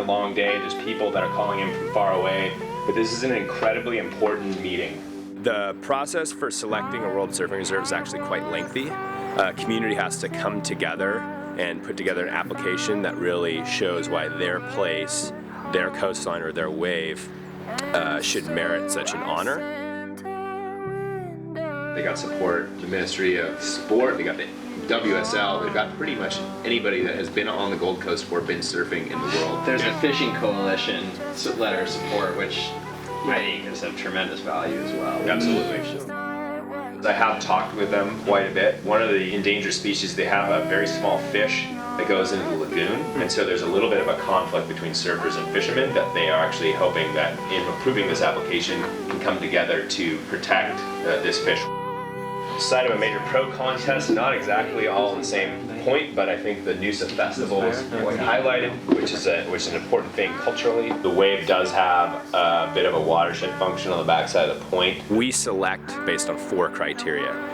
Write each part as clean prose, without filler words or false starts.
long day. There's people that are calling in from far away. But this is an incredibly important meeting. The process for selecting a World Surfing Reserve is actually quite lengthy. A community has to come together and put together an application that really shows why their place, their coastline, or their wave should merit such an honor. They got support, the Ministry of Sport, they got the WSL, they've got pretty much anybody that has been on the Gold Coast or been surfing in the world. There's a fishing coalition letter of support, which I think is of tremendous value as well. Absolutely. I have talked with them quite a bit. One of the endangered species, they have a very small fish that goes into the lagoon, and so there's a little bit of a conflict between surfers and fishermen that they are actually hoping that in approving this application can come together to protect this fish. Side of a major pro contest, not exactly all on the same point, but I think the Noosa festival is quite highlighted, which is an important thing culturally. The wave does have a bit of a watershed function on the backside of the point. We select based on 4 criteria.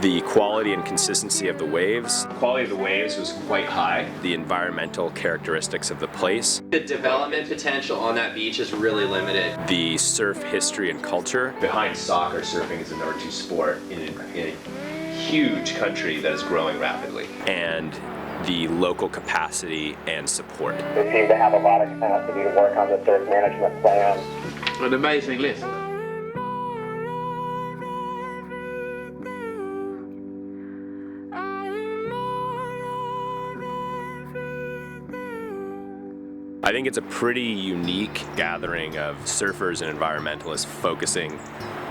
The quality and consistency of the waves. The quality of the waves was quite high. The environmental characteristics of the place. The development potential on that beach is really limited. The surf history and culture. Behind soccer, surfing is the number 2 sport in a huge country that is growing rapidly. And the local capacity and support. They seem to have a lot of capacity to work on the surf management plan. An amazing list. I think it's a pretty unique gathering of surfers and environmentalists focusing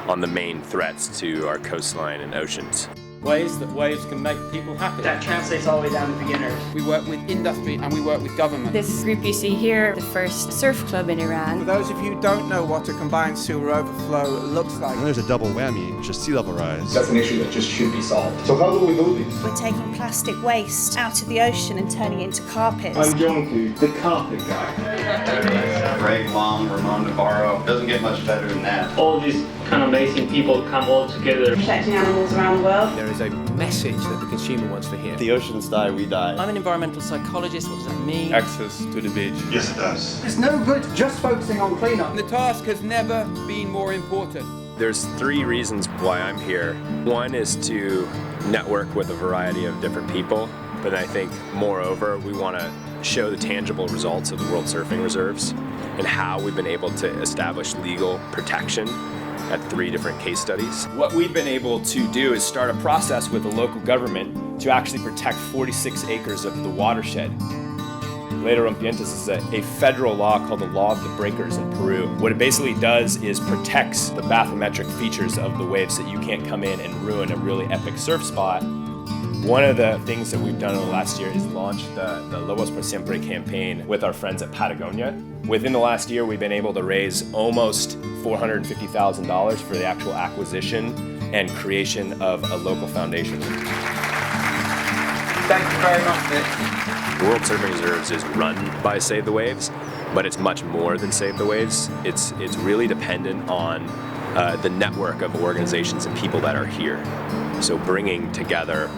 on the main threats to our coastline and oceans. Ways that waves can make people happy. That translates all the way down to beginners. We work with industry and we work with government. This group you see here, the first surf club in Iran. For those of you who don't know what a combined sewer overflow looks like. And there's a double whammy, which is sea level rise. That's an issue that just should be solved. So how do we do this? We're taking plastic waste out of the ocean and turning it into carpets. I'm John, the carpet guy. Greg Long, Ramon Navarro. Doesn't get much better than that. All these kind of amazing people come all together. Protecting animals around the world. There is a message that the consumer wants to hear. If the oceans die, we die. I'm an environmental psychologist. What does that mean? Access to the beach. Yes, it does. It's no good just focusing on cleanup. The task has never been more important. There's 3 reasons why I'm here. One is to network with a variety of different people, but I think moreover, we want to show the tangible results of the World Surfing Reserves and how we've been able to establish legal protection at 3 different case studies. What we've been able to do is start a process with the local government to actually protect 46 acres of the watershed. Ley de Rompientes is a federal law called the Law of the Breakers in Peru. What it basically does is protects the bathymetric features of the waves so that you can't come in and ruin a really epic surf spot. One of the things that we've done in the last year is launch the Lobos por Siempre campaign with our friends at Patagonia. Within the last year, we've been able to raise almost $450,000 for the actual acquisition and creation of a local foundation. Thank you very much, Nick. World Surfing Reserves is run by SaveTheWaves, but it's much more than SaveTheWaves. It's really dependent on the network of organizations and people that are here. So bringing together,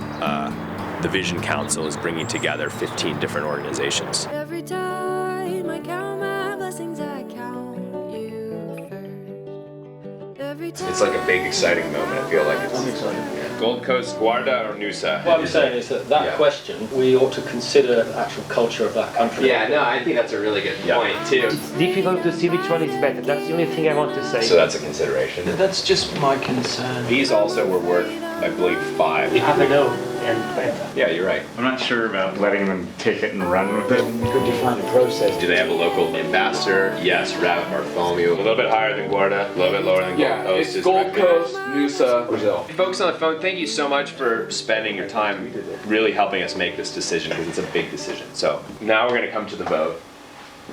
the Vision Council is bringing together 15 different organizations. Every time I count my blessings, I count you first. Every time It's like a big, exciting moment. I feel like it's Gold Coast, Guarda, or Noosa? What I'm saying is that question, we ought to consider the actual culture of that country. Yeah, no, I think that's a really good point too. It's difficult to see which one is better. That's the only thing I want to say. So that's a consideration. That's just my concern. These also were worth, I believe, 5. You have a no and better. Yeah, you're right. I'm not sure about letting them take it and run with it. Good define the process. Do they have a local ambassador? Yes, Rabbit Bartholomew. A little bit higher than Guarda, a little bit lower than Gold Coast. It's Gold Coast, Noosa, Brazil. Folks on the phone, thank you so much for spending your time really helping us make this decision because it's a big decision. So now we're going to come to the vote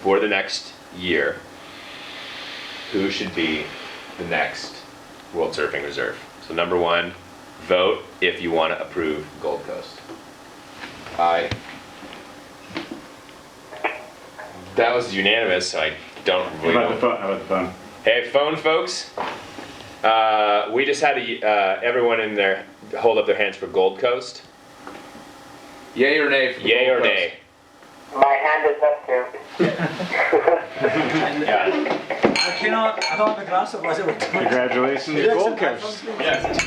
for the next year. Who should be the next World Surfing Reserve? So number 1, vote if you want to approve Gold Coast. Aye. That was unanimous, so I don't really know. How about the phone? Hey, phone folks. We just had everyone in there hold up their hands for Gold Coast. Yay or nay for Yay Gold or Coast? nay? My hand is up too. I don't have a glass, otherwise it would. Congratulations, Gold Coast.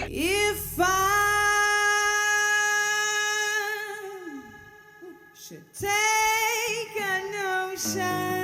If I should take a notion